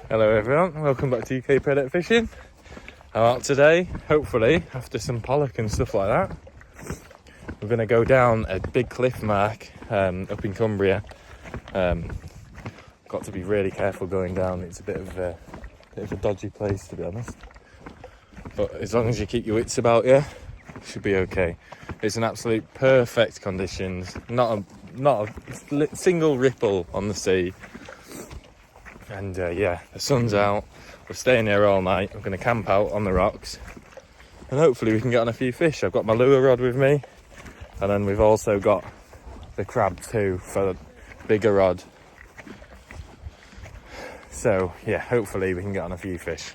Hello everyone, welcome back to UK Predator Fishing. I'm out today, hopefully, after some pollock and stuff like that. We're going to go down a big cliff mark up in Cumbria. Got to be really careful going down, it's a bit of a dodgy place to be honest. But as long as you keep your wits about you, it should be okay. It's an absolute perfect conditions, not a single ripple on the sea. And yeah, the sun's out, we're staying here all night, I'm going to camp out on the rocks and hopefully we can get on a few fish. I've got my lure rod with me and then we've also got the crab too for the bigger rod. So yeah, hopefully we can get on a few fish.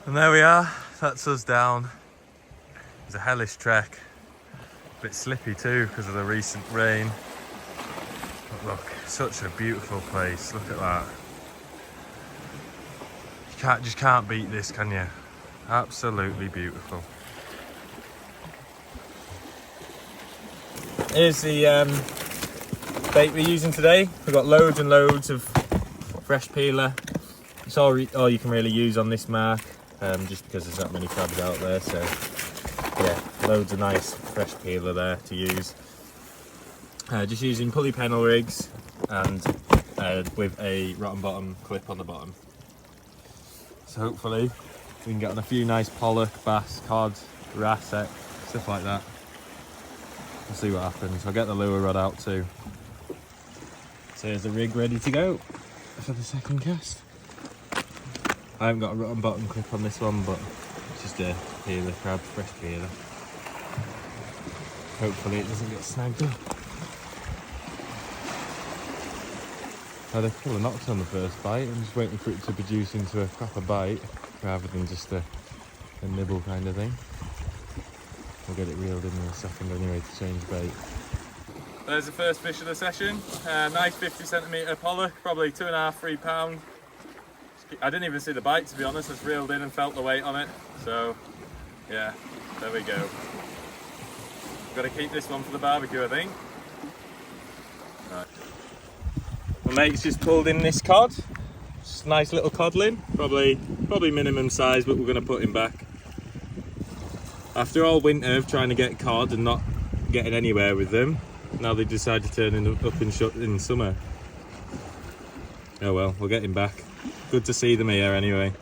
And there we are, that's us down. It's a hellish trek, a bit slippy too because of the recent rain. But look, such a beautiful place, look at that. You just can't beat this, can you? Absolutely beautiful. Here's the bait we're using today. We've got loads and loads of fresh peeler. It's all you can really use on this mark. Just because there's not many crabs out there, so yeah, loads of nice fresh peeler there to use. Just using pulley pennel rigs and with a rotten bottom clip on the bottom. So hopefully we can get on a few nice pollock, bass, cod, wrasse, stuff like that. We'll see what happens. I'll get the lure rod out too. So here's the rig ready to go for the second cast. I haven't got a rotten bottom clip on this one, but it's just a peeler crab, fresh peeler. Hopefully it doesn't get snagged up. I had a couple of knocks on the first bite. I'm just waiting for it to produce into a proper bite rather than just a nibble kind of thing. We'll get it reeled in a second anyway to change bait. There's the first fish of the session. Nice 50cm pollock, probably 2.5–3 pound. I didn't even see the bite, to be honest. I just reeled in and felt the weight on it. So yeah, there we go. We've got to keep this one for the barbecue, I think. Right. My mate's just pulled in this cod. Just a nice little codling, probably minimum size, but we're going to put him back. After all winter of trying to get cod and not getting anywhere with them, now they decide to turn up in summer. Oh well, we'll get him back. Good to see them here anyway.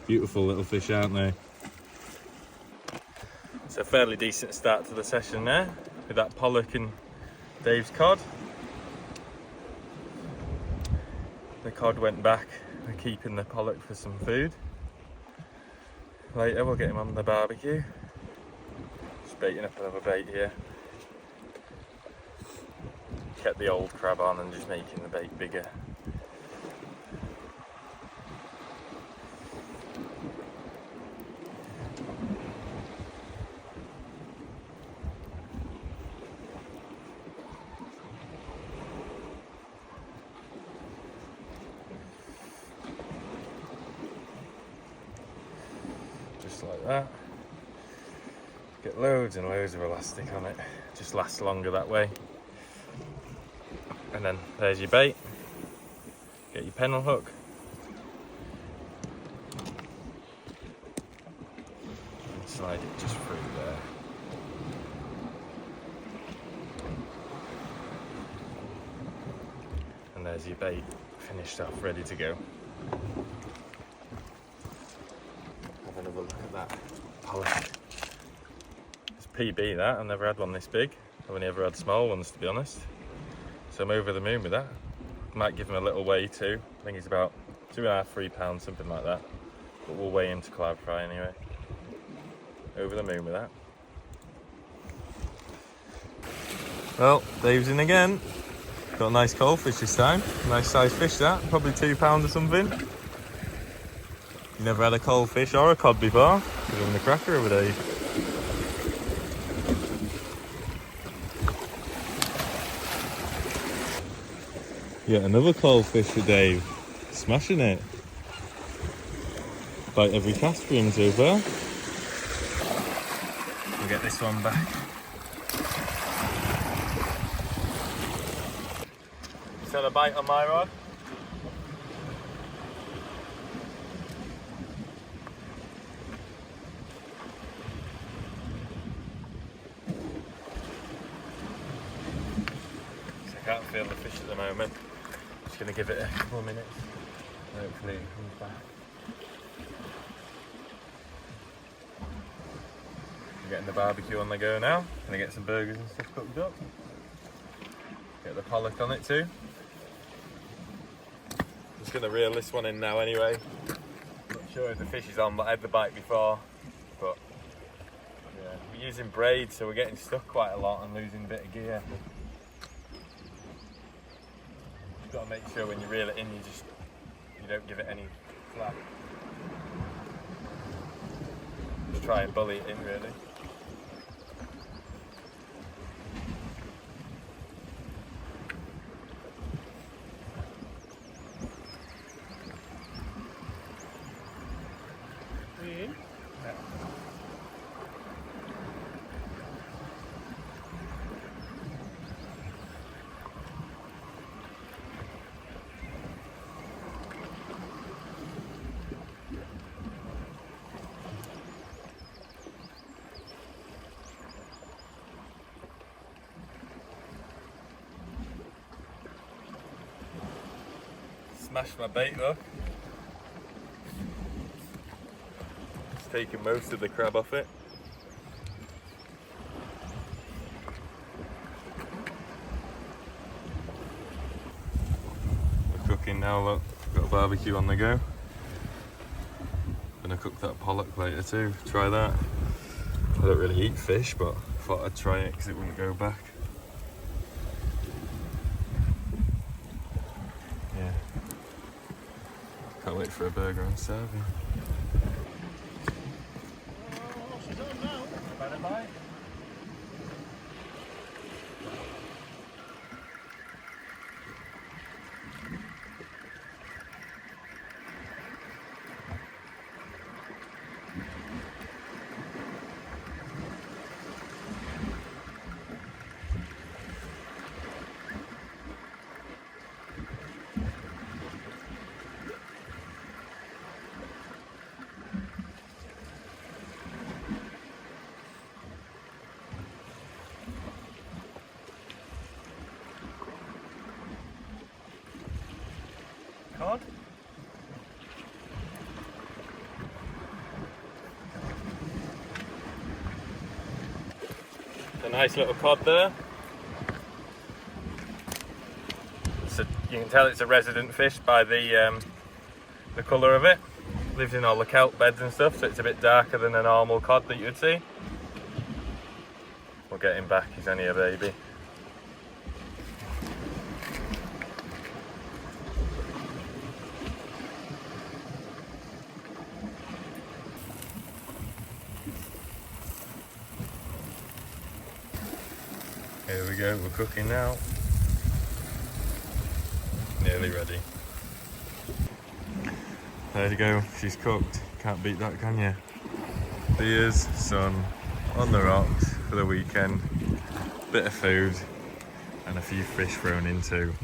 Beautiful little fish, aren't they? It's a fairly decent start to the session there with that pollock and Dave's cod. The cod went back. We're keeping the pollock for some food. Later we'll get him on the barbecue. Just baiting up another bait here. kept the old crab on and just making the bait bigger. Just like that. Get loads and loads of elastic on it. Just lasts longer that way. And then there's your bait. Get your pennel hook. And slide it just through there. And there's your bait finished off, ready to go. Have another look at that pollock. It's PB that, I've never had one this big. I've only ever had small ones, to be honest. So I'm over the moon with that. Might give him a little weigh too. I think he's about 2.5, 3 pounds, something like that. But we'll weigh him to cloud fry anyway. Over the moon with that. Well, Dave's in again. Got a nice cold fish this time. Nice sized fish that, probably 2 pounds or something. You never had a cold fish or a cod before? Give him the cracker over there. Yeah, another cold fish for Dave. Smashing it. Bite every cast for him so far. We'll get this one back. Just had a bite on my rod. I can't feel the fish at the moment. Just going to give it a couple of minutes. Hopefully it comes back. We're getting the barbecue on the go now. Going to get some burgers and stuff cooked up. Get the pollock on it too. Just going to reel this one in now anyway. Not sure if the fish is on, but I had the bite before. But yeah, we're using braid, so we're getting stuck quite a lot and losing a bit of gear. You've got to make sure when you reel it in, you don't give it any flap. Just try and bully it in, really. Are you in? Yeah. Smashed my bait though. It's taken most of the crab off it. We're cooking now, look. Got a barbecue on the go. Gonna cook that pollock later too. Try that. I don't really eat fish, but I thought I'd try it because it wouldn't go back. Yeah. Can't wait for a burger and serving. Oh, she's on now. Better bite. Cod. A nice little cod there. So you can tell it's a resident fish by the colour of it. Lives in all the kelp beds and stuff, so it's a bit darker than a normal cod that you'd see. We'll get him back, he's only a baby. go, we're cooking now. Nearly ready. There you go, she's cooked. Can't beat that, can you? Beers, sun, on the rocks for the weekend. Bit of food and a few fish thrown in too.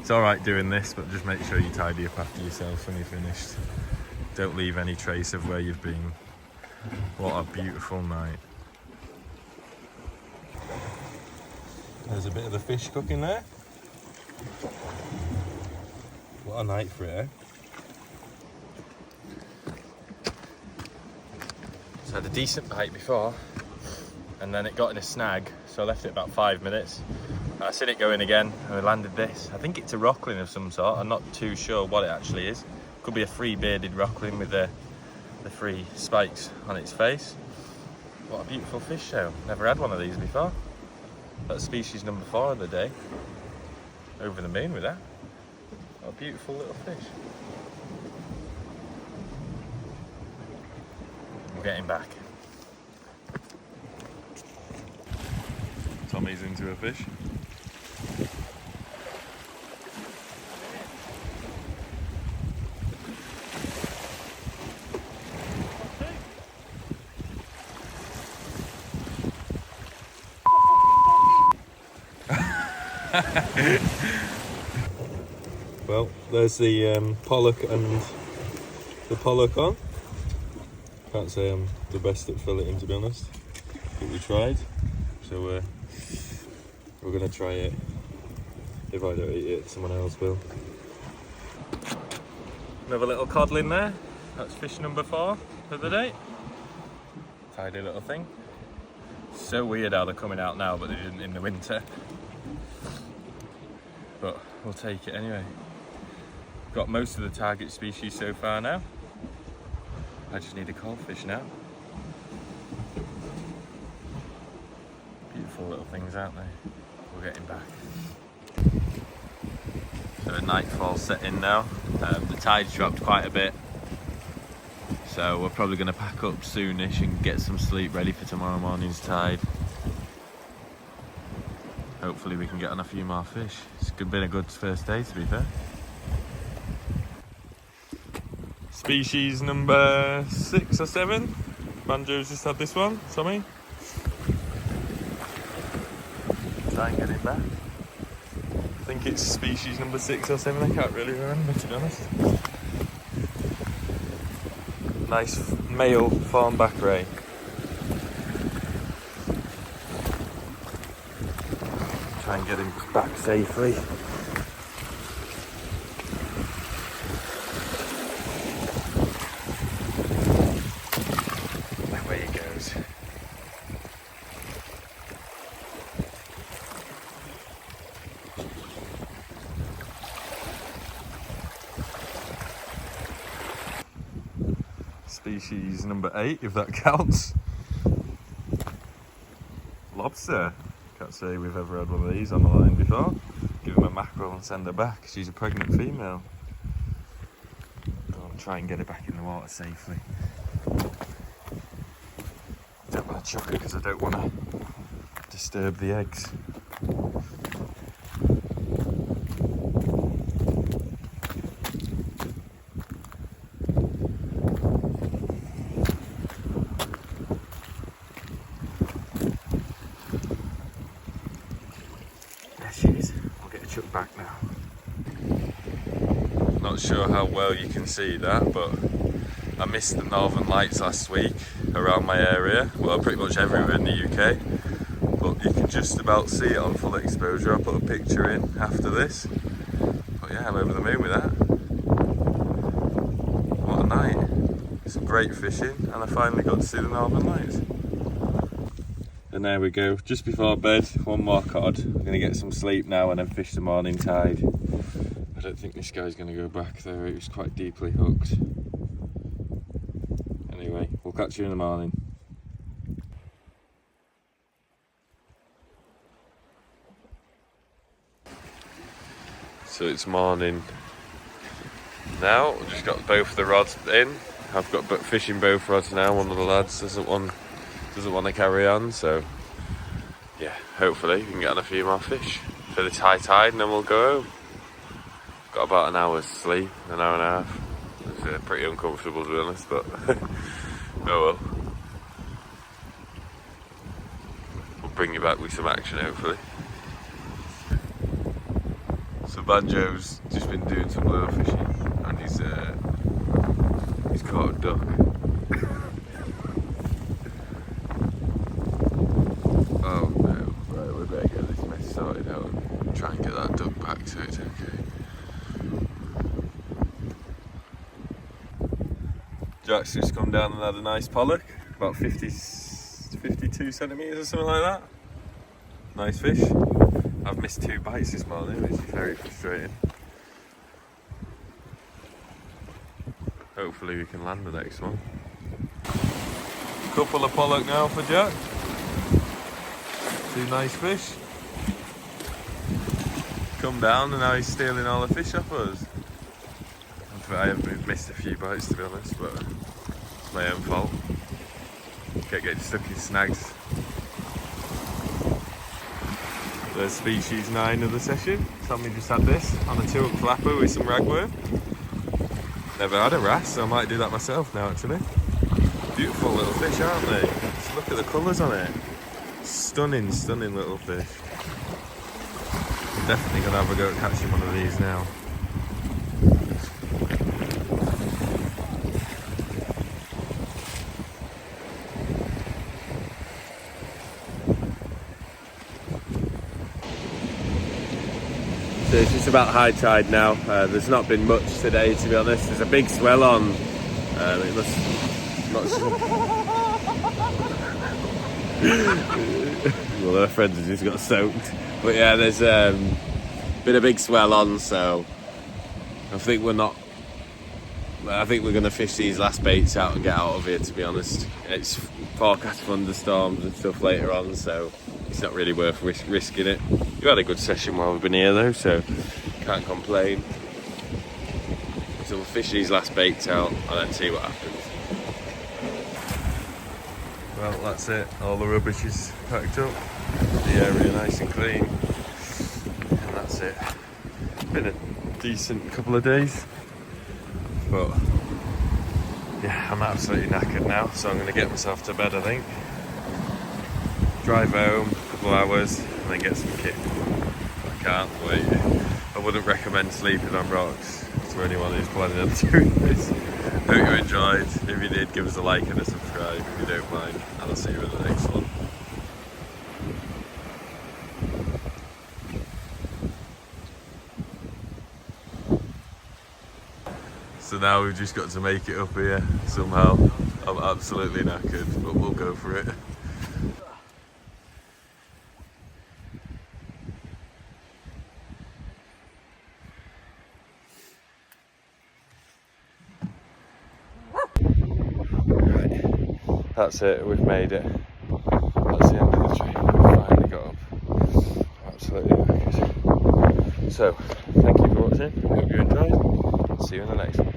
It's alright doing this, but just make sure you tidy up after yourself when you're finished. Don't leave any trace of where you've been. What a beautiful night. There's a bit of the fish cooking there. What a night for it, eh? So I had a decent bite before, and then it got in a snag, so I left it about 5 minutes. I seen it go in again, and we landed this. I think it's a rockling of some sort. I'm not too sure what it actually is. Could be a free bearded rockling with the free spikes on its face. What a beautiful fish though. Never had one of these before. That's species number 4 of the day. Over the moon with that. What a beautiful little fish. We're getting back. Tommy's into a fish. Well, there's the pollock and the pollock on. Can't say I'm the best at filleting, to be honest, but we tried. So we're gonna try it. If I don't eat it, someone else will. Another little codling in there. That's fish number 4 for the day. Tidy little thing. So weird how they're coming out now, but they didn't in the winter. But we'll take it anyway. Got most of the target species so far now. I just need a cold fish now. Beautiful little things, aren't they? We're getting back. So nightfall set in now. The tide's dropped quite a bit. So we're probably going to pack up soonish and get some sleep ready for tomorrow morning's tide. Hopefully we can get on a few more fish. It's been a good first day, to be fair. Species number 6 or 7. Banjo's just had this one, Tommy. Try and get it back. I think it's species number 6 or 7, I can't really remember, to be honest. Nice male farmback ray. Try and get him back safely. Away he goes. Species number 8, if that counts. Lobster. Can't say we've ever had one of these on the line before. Give him a mackerel and send her back. She's a pregnant female. I'll try and get her back in the water safely. Don't want to chuck her because I don't want to disturb the eggs. Chuck back now. Not sure how well you can see that, but I missed the northern lights last week around my area, well pretty much everywhere in the UK, but you can just about see it on full exposure. I'll put a picture in after this, but yeah, I'm over the moon with that. What a night. It's great fishing and I finally got to see the northern lights. And there we go, just before bed, one more cod. I'm going to get some sleep now and then fish the morning tide. I don't think this guy's going to go back there, he was quite deeply hooked. Anyway, we'll catch you in the morning. So it's morning now, just got both the rods in. I've got fishing both rods now. One of the lads doesn't want to carry on, so yeah, hopefully we can get on a few more fish for this high tide and then we'll go home. Got about an hour's sleep, an hour and a half. It's pretty uncomfortable to be honest, but oh well. We'll bring you back with some action hopefully. So Banjo's just been doing some lure fishing and he's caught a duck. Oh no, right, we better get this mess sorted out and try and get that duck back so it's okay. Jack's just come down and had a nice pollock, about 52 centimetres or something like that. Nice fish. I've missed 2 bites this morning, which is very frustrating. Hopefully we can land the next one. Couple of pollock now for Jack. 2 nice fish. Come down and now he's stealing all the fish off us. I have missed a few bites to be honest, but it's my own fault. Kept getting stuck in snags. There's species 9 of the session. Tommy just had this on a 2-hook flapper with some ragworm. Never had a wrasse, so I might do that myself now actually. Beautiful little fish, aren't they? Just look at the colours on it. Stunning, stunning little fish. I'm definitely going to have a go at catching one of these now. So it's just about high tide now. There's not been much today to be honest. There's a big swell on. It must not. Well, our friends have just got soaked. But yeah, there's been a big swell on, so I think we're going to fish these last baits out and get out of here, to be honest. It's forecast thunderstorms and stuff later on, so it's not really worth risking it. We've had a good session while we've been here though, so can't complain. So we'll fish these last baits out and then see what happens. Well, that's it. All the rubbish is packed up. The area nice and clean. And that's it. Been a decent couple of days. But yeah, I'm absolutely knackered now, so I'm going to get myself to bed I think. Drive home, a couple of hours, and then get some kit. I can't wait. I wouldn't recommend sleeping on rocks to anyone who's planning on doing this. Hope you enjoyed. If you did, give us a like and a subscribe if you don't mind, and I'll see you in the next one. So now we've just got to make it up here somehow. I'm absolutely knackered, but we'll go for it. Right, that's it, we've made it. That's the end of the tree. We finally got up. Absolutely knackered. So, thank you for watching. Hope you enjoyed. See you in the next one.